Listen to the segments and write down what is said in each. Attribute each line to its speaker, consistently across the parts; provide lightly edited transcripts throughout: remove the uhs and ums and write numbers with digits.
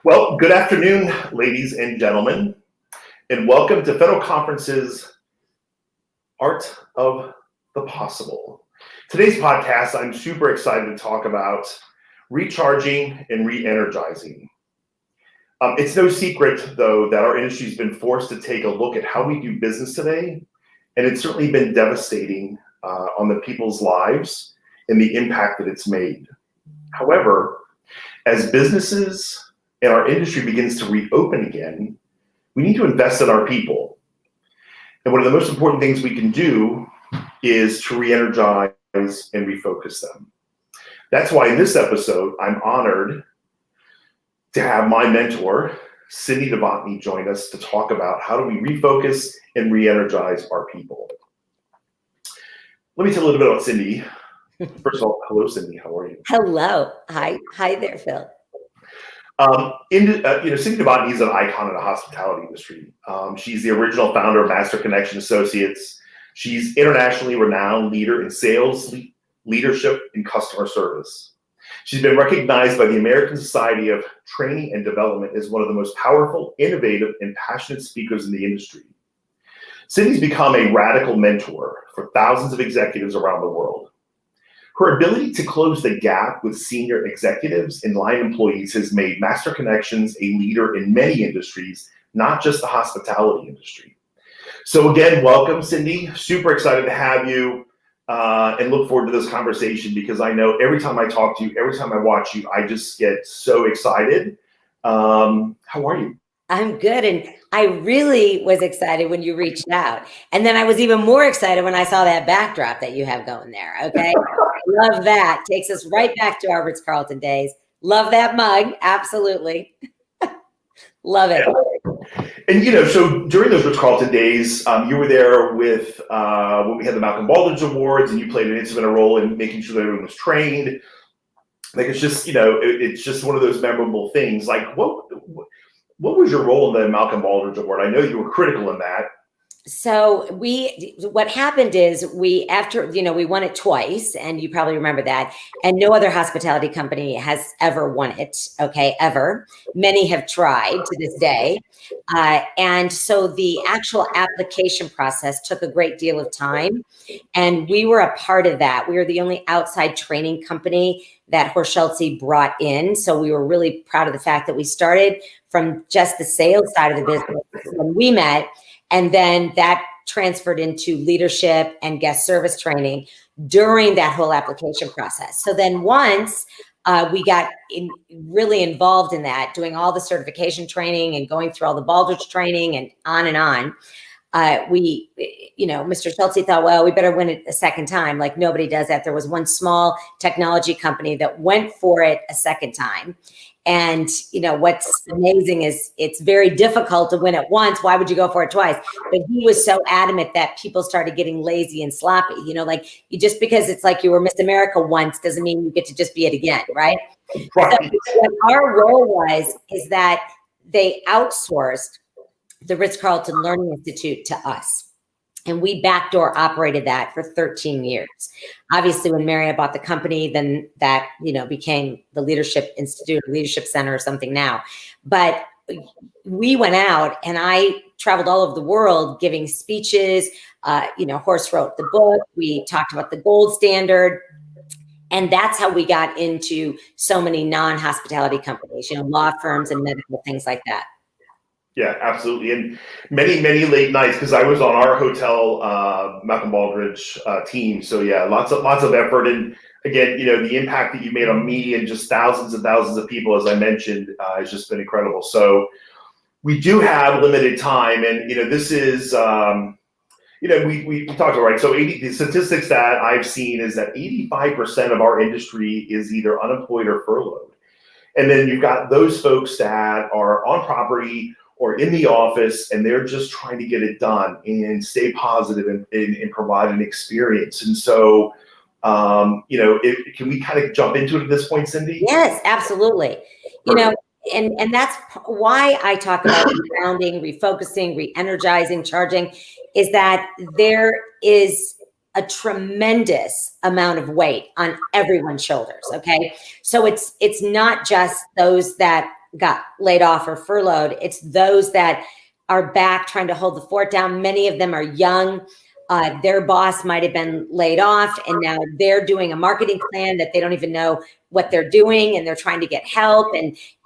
Speaker 1: Well, good afternoon, ladies and gentlemen, and welcome to Federal Conference's Art of the Possible. Today's podcast, I'm super excited to talk about recharging and re-energizing. It's no secret, though, that our industry has been forced to take a look at how we do business today, and it's certainly been devastating on the people's lives and the impact that it's made. However, as businesses and our industry begins to reopen again, we need to invest in our people. And one of the most important things we can do is to re-energize and refocus them. That's why in this episode, I'm honored to have my mentor, Cindy Novotny, join us to talk about how do we refocus and re-energize our people. Let me tell you a little bit about Cindy. First of all, hello, Cindy. How are you?
Speaker 2: Hello. Hi there, Phil.
Speaker 1: Cindy Novotny is an icon in the hospitality industry. She's the original founder of Master Connection Associates. She's internationally renowned leader in sales, leadership, and customer service. She's been recognized by the American Society of Training and Development as one of the most powerful, innovative, and passionate speakers in the industry. Cindy's become a radical mentor for thousands of executives around the world. Her ability to close the gap with senior executives and line employees has made Master Connections a leader in many industries, not just the hospitality industry. So again, welcome, Cindy. Super excited to have you and look forward to this conversation because I know every time I talk to you, every time I watch you, I just get so excited. How are you?
Speaker 2: I'm good. And I really was excited when you reached out. And then I was even more excited when I saw that backdrop that you have going there. Okay. Love that. Takes us right back to our Ritz-Carlton days. Love that mug. Absolutely. Love it.
Speaker 1: And, so during those Ritz-Carlton days, you were there with when we had the Malcolm Baldrige Awards, and you played an instrumental role in making sure that everyone was trained. Like, it's just, it's just one of those memorable things. Like, what was your role in the Malcolm Baldrige Award? I know you were critical in that.
Speaker 2: So what happened is we won it twice, and you probably remember that, and no other hospitality company has ever won it. Okay. Ever. Many have tried to this day. And so the actual application process took a great deal of time, and we were a part of that. We were the only outside training company that Horschelze brought in. So we were really proud of the fact that we started from just the sales side of the business when we met. And then that transferred into leadership and guest service training during that whole application process. So then once we got really involved in that, doing all the certification training and going through all the Baldrige training and on, Mr. Schultze thought, well, we better win it a second time. Like, nobody does that. There was one small technology company that went for it a second time. And, what's amazing is it's very difficult to win it once. Why would you go for it twice? But he was so adamant that people started getting lazy and sloppy. Just because it's like you were Miss America once doesn't mean you get to just be it again, right?
Speaker 1: Right.
Speaker 2: So what our role is that they outsourced the Ritz-Carlton Learning Institute to us. And we backdoor operated that for 13 years. Obviously, when Marriott bought the company, then that, became the Leadership Institute, or Leadership Center or something now. But we went out and I traveled all over the world giving speeches. Horst wrote the book. We talked about the gold standard. And that's how we got into so many non-hospitality companies, law firms and medical things like that.
Speaker 1: Yeah, absolutely. And many, many late nights, because I was on our hotel Malcolm Baldrige team. So yeah, lots of effort. And again, the impact that you made on me and just thousands and thousands of people, as I mentioned, has just been incredible. So we do have limited time, and this is we talked about, right. So the statistics that I've seen is that 85% of our industry is either unemployed or furloughed. And then you've got those folks that are on property or in the office, and they're just trying to get it done and stay positive and provide an experience. And so, can we kind of jump into it at this point, Cindy?
Speaker 2: Yes, absolutely. And that's why I talk about rebounding, refocusing, re-energizing, charging, is that there is a tremendous amount of weight on everyone's shoulders. Okay. So it's not just those that got laid off or furloughed. It's those that are back trying to hold the fort down. Many of them are young. Their boss might have been laid off, and now they're doing a marketing plan that they don't even know what they're doing, and they're trying to get help.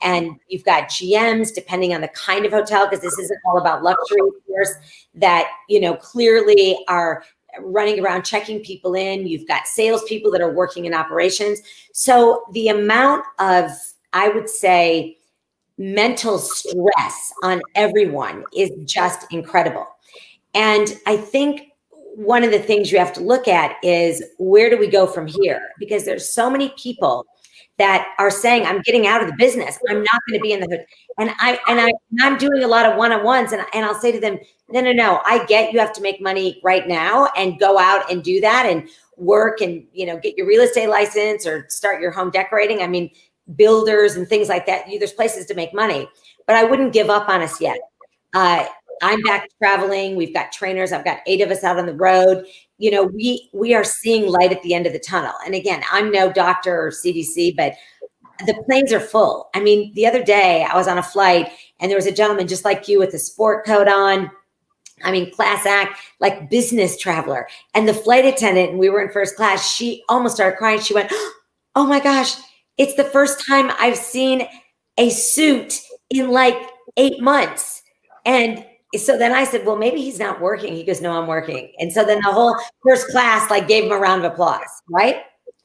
Speaker 2: And you've got GMs, depending on the kind of hotel, because this isn't all about luxury, of course, that clearly are running around checking people in. You've got salespeople that are working in operations. So the amount of, I would say, mental stress on everyone is just incredible. And I think one of the things you have to look at is, where do we go from here? Because there's so many people that are saying, I'm getting out of the business. I'm not going to be in the, and I'm doing a lot of one-on-ones, and I'll say to them, no, I get you have to make money right now and go out and do that and work and, get your real estate license or start your home decorating. I mean, builders and things like that. There's places to make money, but I wouldn't give up on us yet. I'm back traveling. We've got trainers. I've got 8 of us out on the road. We are seeing light at the end of the tunnel. And again, I'm no doctor or CDC, but the planes are full. I mean, the other day I was on a flight and there was a gentleman just like you with a sport coat on. I mean, class act, like business traveler. And the flight attendant, and we were in first class, she almost started crying. She went, oh my gosh, it's the first time I've seen a suit in like 8 months. And so then I said, well, maybe he's not working. He goes, no, I'm working. And so then the whole first class like gave him a round of applause, right?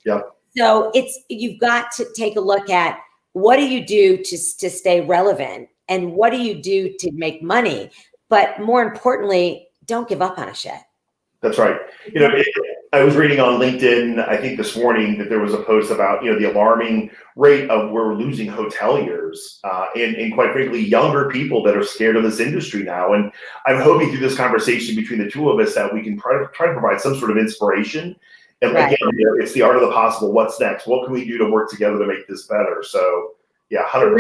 Speaker 1: Yeah.
Speaker 2: So you've got to take a look at, what do you do to stay relevant, and what do you do to make money? But more importantly, don't give up on a shit.
Speaker 1: That's right. I was reading on LinkedIn, I think this morning, that there was a post about, the alarming rate of where we're losing hoteliers and quite frankly, younger people that are scared of this industry now. And I'm hoping through this conversation between the two of us that we can try to provide some sort of inspiration. And
Speaker 2: right.
Speaker 1: Again, it's the art of the possible. What's next? What can we do to work together to make this better? So yeah, 100%.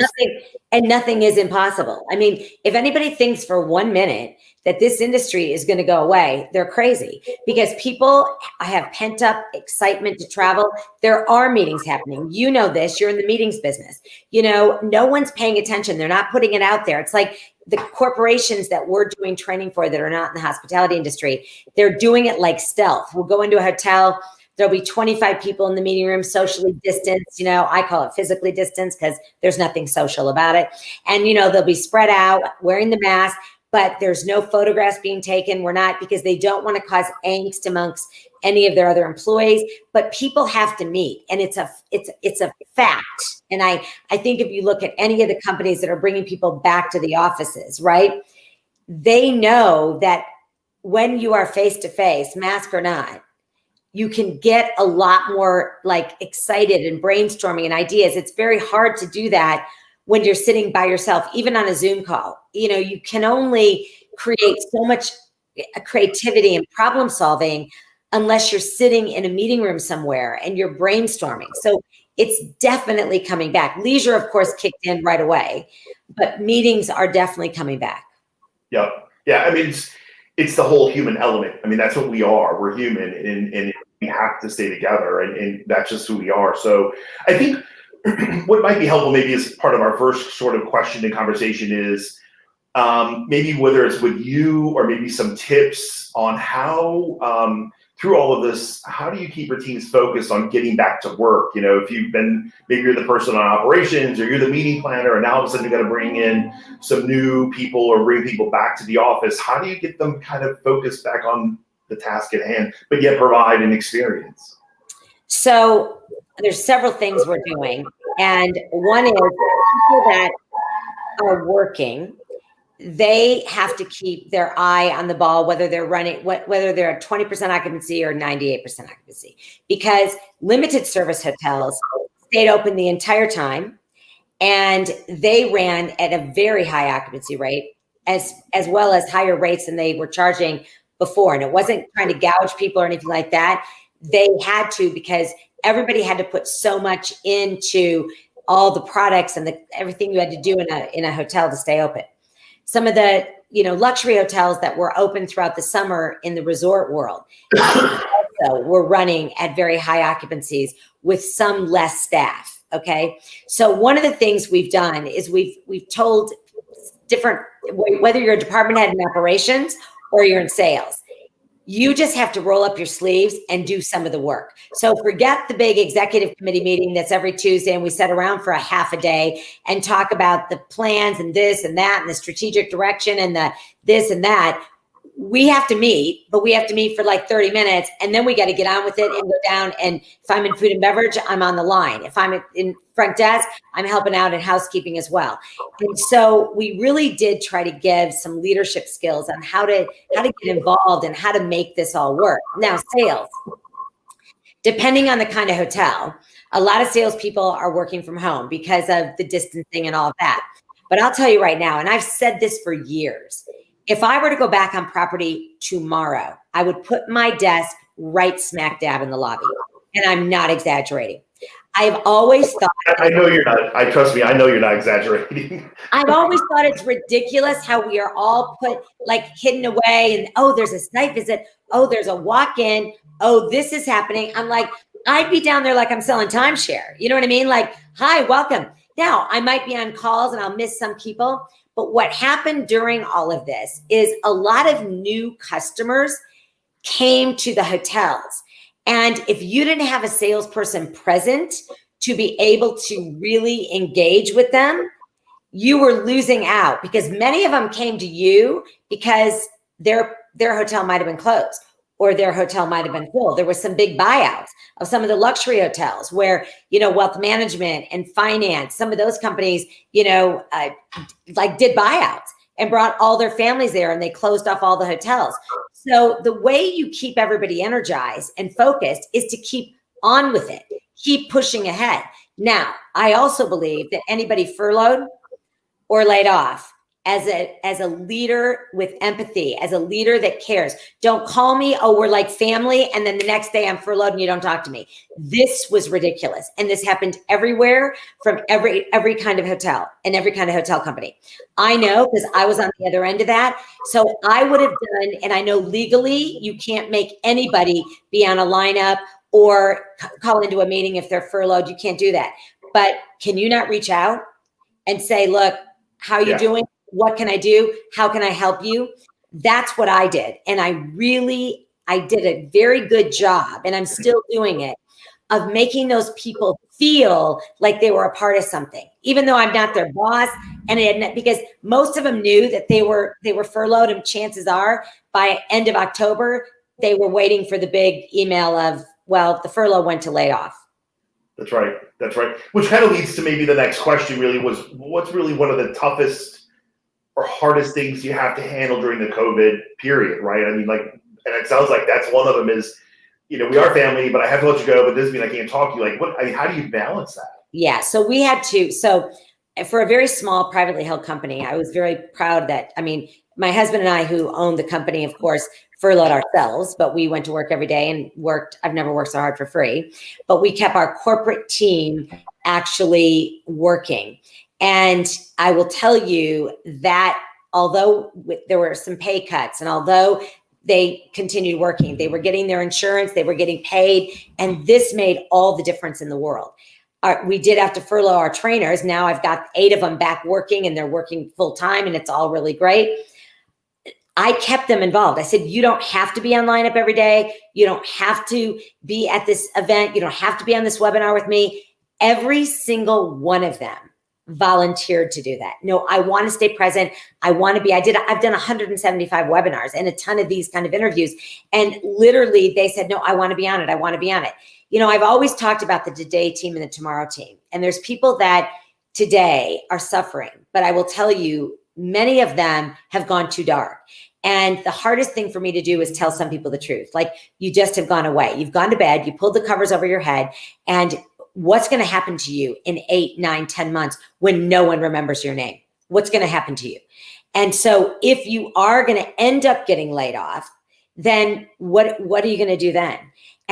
Speaker 2: Nothing is impossible. I mean, if anybody thinks for 1 minute that this industry is going to go away, they're crazy, because people have pent up excitement to travel. There are meetings happening. You know this, you're in the meetings business. No one's paying attention. They're not putting it out there. It's like the corporations that we're doing training for that are not in the hospitality industry, they're doing it like stealth. We'll go into a hotel. There'll be 25 people in the meeting room, socially distanced. I call it physically distanced because there's nothing social about it. And, they'll be spread out wearing the mask, but there's no photographs being taken. We're not, because they don't want to cause angst amongst any of their other employees, but people have to meet, and it's a fact. And I think if you look at any of the companies that are bringing people back to the offices, right, they know that when you are face to face, mask or not, you can get a lot more like excited and brainstorming and ideas. It's very hard to do that when you're sitting by yourself, even on a Zoom call. You can only create so much creativity and problem solving unless you're sitting in a meeting room somewhere and you're brainstorming. So it's definitely coming back. Leisure, of course, kicked in right away, but meetings are definitely coming back.
Speaker 1: Yeah. Yeah. I mean, it's the whole human element. I mean, that's what we are. We're human, and we have to stay together, and that's just who we are. So I think what might be helpful maybe as part of our first sort of question and conversation is maybe whether it's with you or maybe some tips on how, through all of this, how do you keep your teams focused on getting back to work? If you've been, maybe you're the person on operations or you're the meeting planner, and now all of a sudden you got to bring in some new people or bring people back to the office. How do you get them kind of focused back on the task at hand, but yet provide an experience?
Speaker 2: So there's several things we're doing. And one is people that are working, they have to keep their eye on the ball, whether they're running, whether they're at 20% occupancy or 98% occupancy, because limited service hotels stayed open the entire time, and they ran at a very high occupancy rate, as well as higher rates than they were charging before. And it wasn't trying to gouge people or anything like that. They had to, because everybody had to put so much into all the products and everything you had to do in a hotel to stay open. Some of the luxury hotels that were open throughout the summer in the resort world also were running at very high occupancies with some less staff. Okay. So one of the things we've done is we've told different, whether you're a department head in operations or you're in sales, you just have to roll up your sleeves and do some of the work. So forget the big executive committee meeting that's every Tuesday and we sit around for a half a day and talk about the plans and this and that and the strategic direction and the this and that. We have to meet, but we have to meet for like 30 minutes and then we got to get on with it and go down. And if I'm in food and beverage, I'm on the line. If I'm in front desk, I'm helping out in housekeeping as well. And so we really did try to give some leadership skills on how to get involved and how to make this all work. Now, sales, depending on the kind of hotel, a lot of salespeople are working from home because of the distancing and all of that. But I'll tell you right now, and I've said this for years, if I were to go back on property tomorrow, I would put my desk right smack dab in the lobby. And I'm not exaggerating. I've always thought—
Speaker 1: I know you're not. Trust me, I know you're not exaggerating.
Speaker 2: I've always thought it's ridiculous how we are all put like hidden away and, oh, there's a site visit. Oh, there's a walk-in. Oh, this is happening. I'm like, I'd be down there like I'm selling timeshare. You know what I mean? Like, hi, welcome. Now, I might be on calls and I'll miss some people. But what happened during all of this is a lot of new customers came to the hotels. And if you didn't have a salesperson present to be able to really engage with them, you were losing out because many of them came to you because their hotel might have been closed or their hotel might have been full. There was some big buyouts of some of the luxury hotels where, wealth management and finance, some of those companies, like did buyouts and brought all their families there and they closed off all the hotels. So the way you keep everybody energized and focused is to keep on with it, keep pushing ahead. Now, I also believe that anybody furloughed or laid off, as a leader with empathy, as a leader that cares, don't call me, oh, we're like family, and then the next day I'm furloughed and you don't talk to me. This was ridiculous. And this happened everywhere from every kind of hotel and every kind of hotel company. I know because I was on the other end of that. So I would have done, and I know legally you can't make anybody be on a lineup or call into a meeting if they're furloughed. You can't do that. But can you not reach out and say, look, how are you doing? What can I do? How can I help you? That's what I did. And I did a very good job, and I'm still doing it, of making those people feel like they were a part of something, even though I'm not their boss. And because most of them knew that they were furloughed, and chances are by end of October, they were waiting for the big email of, well, the furlough went to layoff.
Speaker 1: That's right. Which kind of leads to maybe the next question really was, what's really one of the toughest or hardest things you have to handle during the COVID period, right? I mean, and it sounds like that's one of them is, we are family, but I have to let you go, but this means I can't talk to you. Like, how do you balance that?
Speaker 2: Yeah. So we had to, for a very small privately held company, I was very proud that, my husband and I, who owned the company, of course, furloughed ourselves, but we went to work every day and worked. I've never worked so hard for free, but we kept our corporate team actually working. And I will tell you that although there were some pay cuts and although they continued working, they were getting their insurance, they were getting paid, and this made all the difference in the world. We did have to furlough our trainers. Now I've got 8 of them back working and they're working full time and it's all really great. I kept them involved. I said, you don't have to be on lineup every day. You don't have to be at this event. You don't have to be on this webinar with me. Every single one of them volunteered to do that. No, I want to stay present. I've done 175 webinars and a ton of these kind of interviews. And literally they said, no, I want to be on it. I want to be on it. I've always talked about the today team and the tomorrow team. And there's people that today are suffering, but I will tell you, many of them have gone too dark. And the hardest thing for me to do is tell some people the truth. Like, you just have gone away. You've gone to bed, you pulled the covers over your head, and what's going to happen to you in 8, 9, 10 months when no one remembers your name? What's going to happen to you? And so if you are going to end up getting laid off, then what are you going to do then?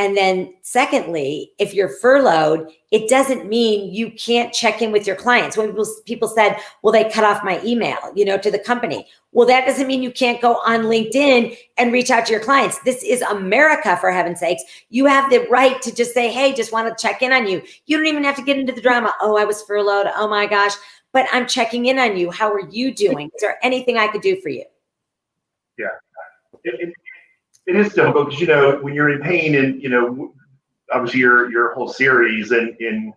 Speaker 2: And then secondly, if you're furloughed, it doesn't mean you can't check in with your clients. When people said, well, they cut off my email, to the company. Well, that doesn't mean you can't go on LinkedIn and reach out to your clients. This is America, for heaven's sakes. You have the right to just say, hey, just want to check in on you. You don't even have to get into the drama. Oh, I was furloughed. Oh my gosh. But I'm checking in on you. How are you doing? Is there anything I could do for you?
Speaker 1: Yeah. It is difficult because, when you're in pain and, obviously your whole series and in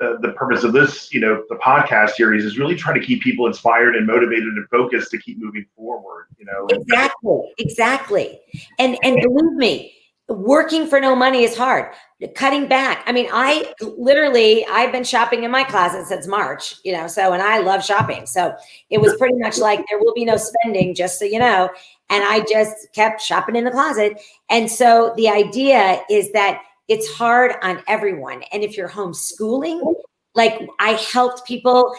Speaker 1: the purpose of this, the podcast series is really trying to keep people inspired and motivated and focused to keep moving forward,
Speaker 2: Exactly. And believe me, working for no money is hard. Cutting back. I mean, I've been shopping in my closet since March, and I love shopping. So it was pretty much like, there will be no spending, just so you know. And I just kept shopping in the closet. And so the idea is that it's hard on everyone. And if you're homeschooling, like I helped people,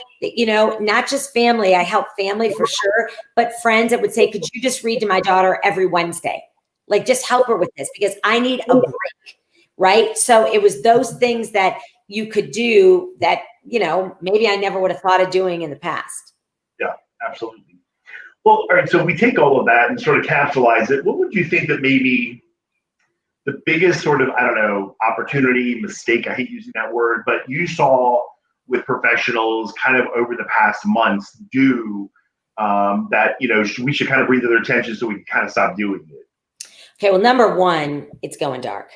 Speaker 2: not just family, I helped family for sure, but friends that would say, could you just read to my daughter every Wednesday? Like, just help her with this because I need a break, right? So it was those things that you could do that, maybe I never would have thought of doing in the past.
Speaker 1: Yeah, absolutely. Well, all right, so we take all of that and sort of capsulize it. What would you think that maybe the biggest sort of, opportunity, mistake, I hate using that word, but you saw with professionals kind of over the past months do that, we should kind of bring to their attention so we can kind of stop doing it?
Speaker 2: Okay, well, number one, it's going dark.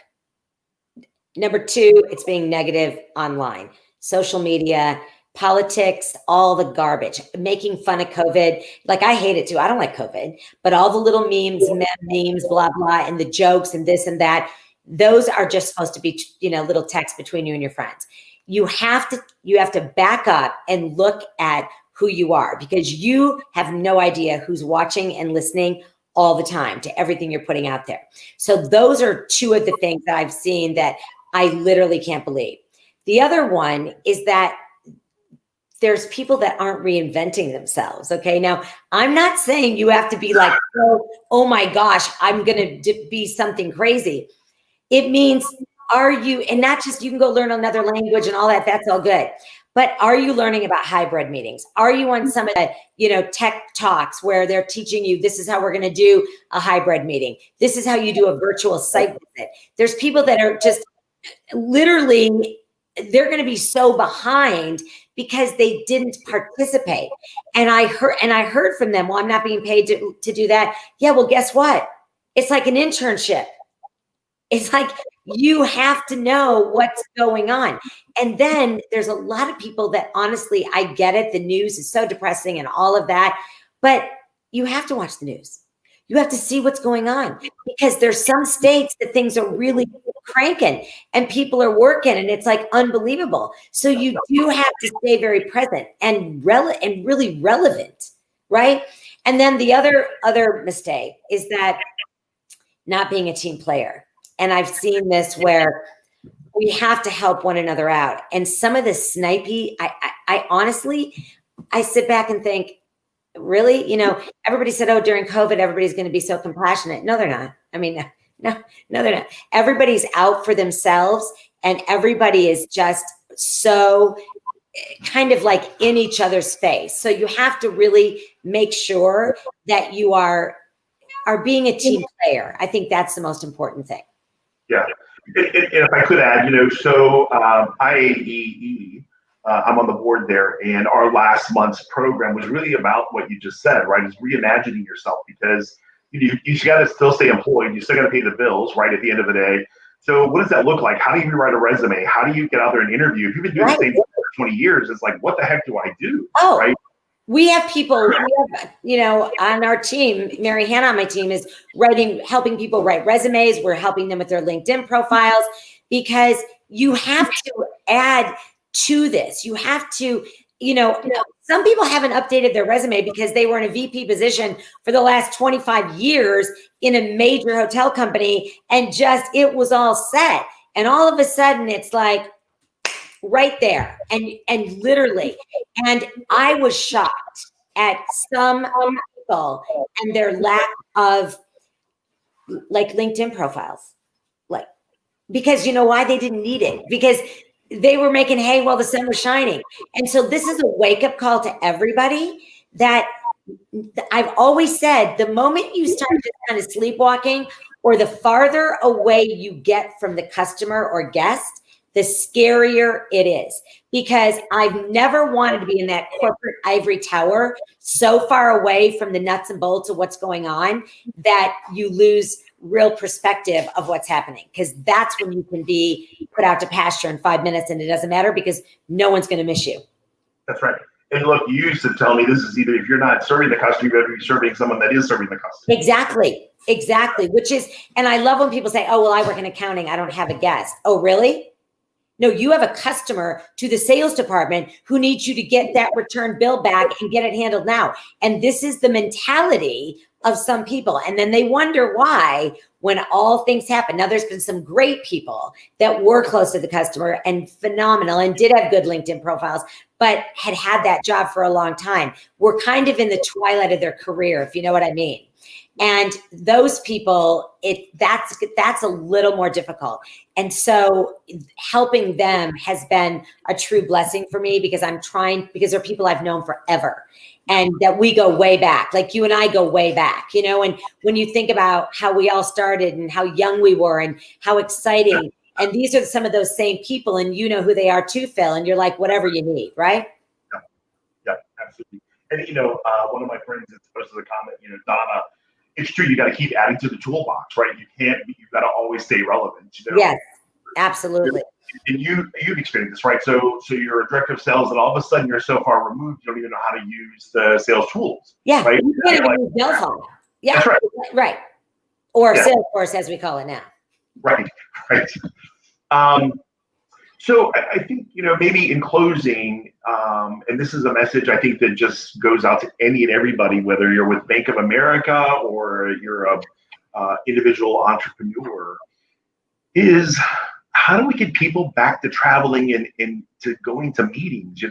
Speaker 2: Number two, it's being negative online, social media, politics, all the garbage, making fun of COVID. Like, I hate it too. I don't like COVID, but all the little memes, blah, blah, and the jokes and this and that, those are just supposed to be, little texts between you and your friends. You have to back up and look at who you are, because you have no idea who's watching and listening all the time to everything you're putting out there. So those are two of the things that I've seen that I literally can't believe. The other one is that there's people that aren't reinventing themselves. Okay. Now, I'm not saying you have to be like, oh my gosh, I'm going to be something crazy. It means, are you, and not just, you can go learn another language and all that. That's all good. But are you learning about hybrid meetings? Are you on some of the, tech talks where they're teaching you, this is how we're going to do a hybrid meeting. This is how you do a virtual site visit. There's people that are just literally, they're going to be so behind because they didn't participate. And I heard from them, well, I'm not being paid to do that. Yeah, well, guess what? It's like an internship. It's like, you have to know what's going on. And then there's a lot of people that, honestly, I get it. The news is so depressing and all of that, but you have to watch the news. You have to see what's going on, because there's some states that things are really cranking and people are working and it's like unbelievable. So you do have to stay very present and really relevant, right? And then the other mistake is that not being a team player. And I've seen this where we have to help one another out. And some of the snipey, I honestly, I sit back and think, really, everybody said, oh, during COVID, everybody's going to be so compassionate. No, they're not. I mean, no, they're not. Everybody's out for themselves, and everybody is just so kind of like in each other's face. So you have to really make sure that you are being a team player. I think that's the most important thing.
Speaker 1: Yeah. And if I could add, so IAEE, I'm on the board there, and our last month's program was really about what you just said, right? Is reimagining yourself, because you got to still stay employed. You still got to pay the bills, right, at the end of the day. So what does that look like? How do you rewrite a resume? How do you get out there and interview? If you've been doing the same thing for 20 years, it's like, what the heck do I do?
Speaker 2: Oh,
Speaker 1: right?
Speaker 2: We have people, on our team. Mary Hannah on my team is helping people write resumes. We're helping them with their LinkedIn profiles, because you have to add to this. You have to, some people haven't updated their resume because they were in a VP position for the last 25 years in a major hotel company, and it was all set. And all of a sudden it's like, right there, and literally, and I was shocked at some people and their lack of like LinkedIn profiles. Like, because you know why? They didn't need it, because they were making hay while the sun was shining. And so this is a wake-up call to everybody that I've always said, the moment you start just kind of sleepwalking, or the farther away you get from the customer or guest, the scarier it is. Because I've never wanted to be in that corporate ivory tower so far away from the nuts and bolts of what's going on that you lose real perspective of what's happening. Because that's when you can be put out to pasture in 5 minutes and it doesn't matter, because no one's going to miss you.
Speaker 1: That's right. And look, you used to tell me this is either, if you're not serving the customer, you better be serving someone that is serving the customer.
Speaker 2: Exactly. Which is, and I love when people say, oh, well, I work in accounting, I don't have a guest. Oh, really? No, you have a customer to the sales department who needs you to get that return bill back and get it handled now. And this is the mentality of some people. And then they wonder why when all things happen. Now, there's been some great people that were close to the customer and phenomenal and did have good LinkedIn profiles, but had that job for a long time. We're kind of in the twilight of their career, if you know what I mean. And those people, that's a little more difficult. And so helping them has been a true blessing for me, because because they're people I've known forever, and that we go way back. Like you and I go way back, and when you think about how we all started and how young we were and how exciting, and these are some of those same people, and you know who they are too, Phil, and you're like, whatever you need, right?
Speaker 1: Yeah, absolutely. And, one of my friends posted a comment, Donna, it's true. You got to keep adding to the toolbox, right? You've got to always stay relevant.
Speaker 2: Yes, absolutely.
Speaker 1: And you've experienced this, right? So you're a director of sales, and all of a sudden you're so far removed, you don't even know how to use the sales tools.
Speaker 2: Yeah,
Speaker 1: right?
Speaker 2: You can't even use Delphone. Yeah,
Speaker 1: that's
Speaker 2: right. Or Salesforce, as we call it now.
Speaker 1: Right. So I think, maybe in closing, and this is a message I think that just goes out to any and everybody, whether you're with Bank of America or you're a individual entrepreneur, is how do we get people back to traveling and to going to meetings?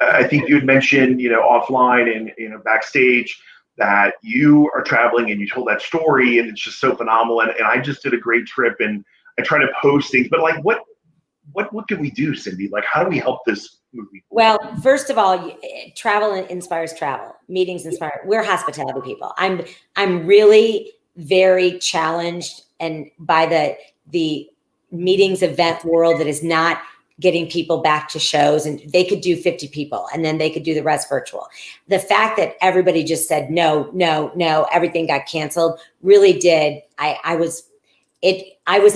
Speaker 1: I think you had mentioned, offline and backstage, that you are traveling and you told that story, and it's just so phenomenal. And I just did a great trip, and I try to post things, but like, what can we do, Cindy? Like, how do we help this movie?
Speaker 2: Well, first of all, travel inspires travel. Meetings inspire. We're hospitality people. I'm really very challenged and by the meetings event world that is not getting people back to shows, and they could do 50 people and then they could do the rest virtual. The fact that everybody just said no, everything got canceled really did. I was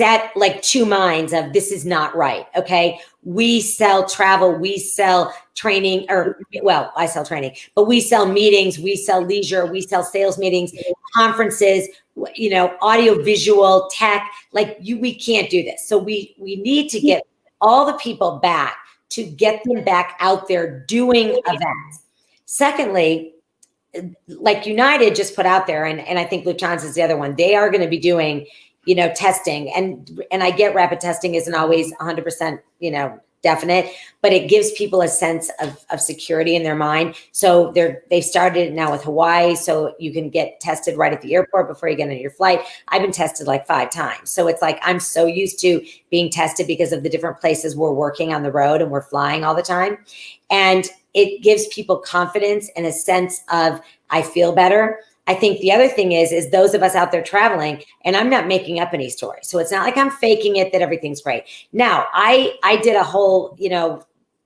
Speaker 2: at like two minds of, this is not right. Okay. We sell travel, we sell training, I sell training, but we sell meetings, we sell leisure, we sell sales meetings, conferences, audio, visual, tech, we can't do this. So we need to get all the people back, to get them back out there doing events. Secondly, like United just put out there, and I think Lufthansa is the other one, they are going to be doing testing, and I get rapid testing isn't always 100%, definite, but it gives people a sense of security in their mind. So they've started it now with Hawaii, so you can get tested right at the airport before you get on your flight. I've been tested like 5 times. So it's like, I'm so used to being tested because of the different places we're working on the road and we're flying all the time. And it gives people confidence and a sense of, I feel better. I think the other thing is those of us out there traveling, and I'm not making up any story. So it's not like I'm faking it that everything's great. Now, I did a whole,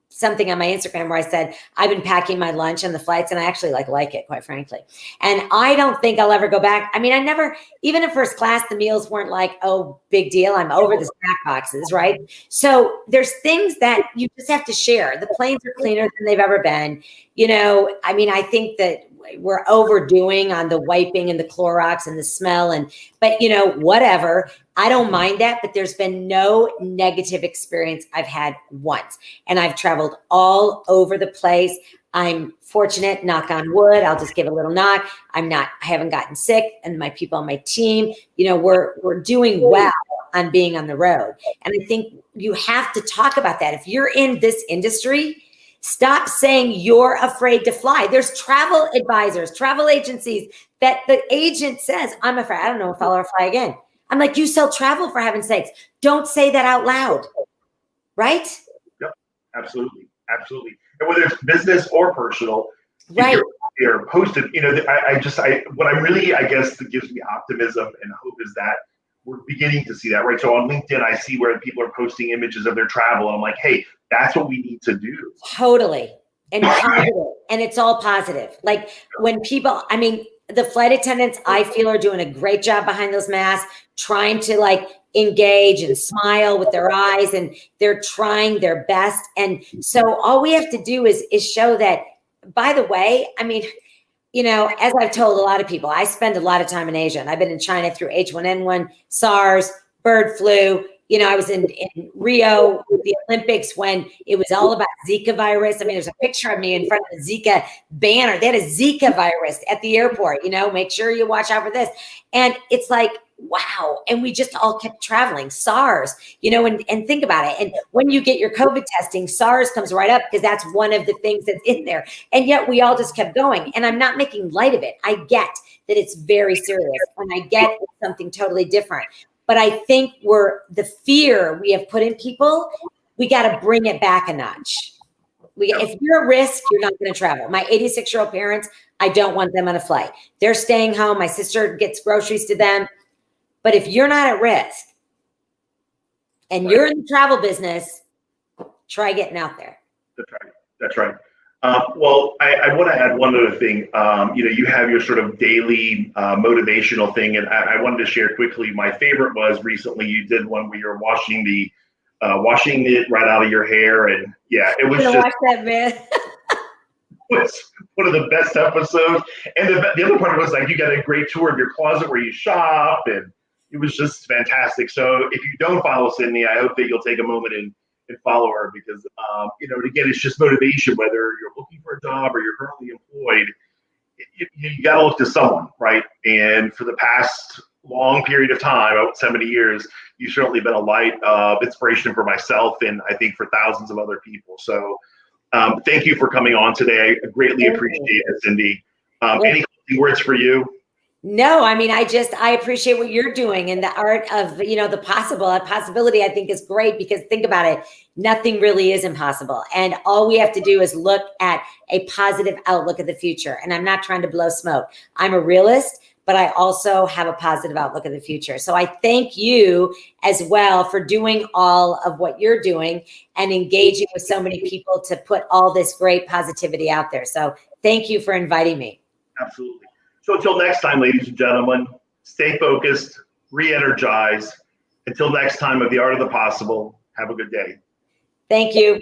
Speaker 2: something on my Instagram where I said, I've been packing my lunch on the flights, and I actually like it, quite frankly. And I don't think I'll ever go back. I mean, I never, even in first class, the meals weren't like, oh, big deal. I'm over the snack boxes, right? So there's things that you just have to share. The planes are cleaner than they've ever been. I think that we're overdoing on the wiping and the Clorox and the smell, but whatever. I don't mind that, but there's been no negative experience I've had once. And I've traveled all over the place. I'm fortunate, knock on wood. I'll just give a little knock. I haven't gotten sick, and my people on my team, we're doing well on being on the road. And I think you have to talk about that. If you're in this industry, stop saying you're afraid to fly. There's travel advisors, travel agencies that the agent says, I'm afraid. I don't know if I'll ever fly again. I'm like, you sell travel, for heaven's sakes. Don't say that out loud. Right?
Speaker 1: Yep. Absolutely. Absolutely. And whether it's business or personal,
Speaker 2: Right.
Speaker 1: if you're posted, what I really, I guess, that gives me optimism and hope is that we're beginning to see that, right? So on LinkedIn, I see where people are posting images of their travel, and I'm like, hey, that's what we need to do.
Speaker 2: Totally. And positive. And it's all positive. Like when people, I mean, the flight attendants, I feel, are doing a great job behind those masks, trying to like engage and smile with their eyes, and they're trying their best. And so all we have to do is show that, by the way, I mean, you know, as I've told a lot of people, I spend a lot of time in Asia, and I've been in China through H1N1, SARS, bird flu. You know, I was in Rio with the Olympics when it was all about Zika virus. I mean, there's a picture of me in front of the Zika banner. They had a Zika virus at the airport, you know, make sure you watch out for this. And it's like, wow. And we just all kept traveling. SARS, you know, and think about it. And when you get your COVID testing, SARS comes right up because that's one of the things that's in there. And yet we all just kept going. And I'm not making light of it. I get that it's very serious, and I get it's something totally different. But I think the fear we have put in people, we got to bring it back a notch. If you're at risk, you're not going to travel. My 86-year-old parents, I don't want them on a flight. They're staying home. My sister gets groceries to them. But if you're not at risk and you're in the travel business, try getting out there.
Speaker 1: That's right. That's right. Well, I want to add one other thing. You know, you have your sort of daily motivational thing, and I wanted to share quickly. My favorite was recently you did one where you're washing it right out of your hair, and yeah, it was just
Speaker 2: watch that, man.
Speaker 1: It was one of the best episodes. And the other part was like you got a great tour of your closet where you shop, and it was just fantastic. So if you don't follow Cindy, I hope that you'll take a moment and follow her, because you know, and again, it's just motivation. Whether you're looking for a job or you're currently employed, you got to look to someone, right? And for the past long period of time, about 70 years, you've certainly been a light of inspiration for myself, and I think for thousands of other people. So thank you for coming on today. I greatly appreciate it, Cindy. Any closing words for you?
Speaker 2: No, I mean, I appreciate what you're doing, and the art of, you know, the possibility, I think, is great, because think about it. Nothing really is impossible. And all we have to do is look at a positive outlook at the future. And I'm not trying to blow smoke. I'm a realist, but I also have a positive outlook at the future. So I thank you as well for doing all of what you're doing and engaging with so many people to put all this great positivity out there. So thank you for inviting me.
Speaker 1: Absolutely. So until next time, ladies and gentlemen, stay focused, re-energize. Until next time of The Art of the Possible, have a good day.
Speaker 2: Thank you.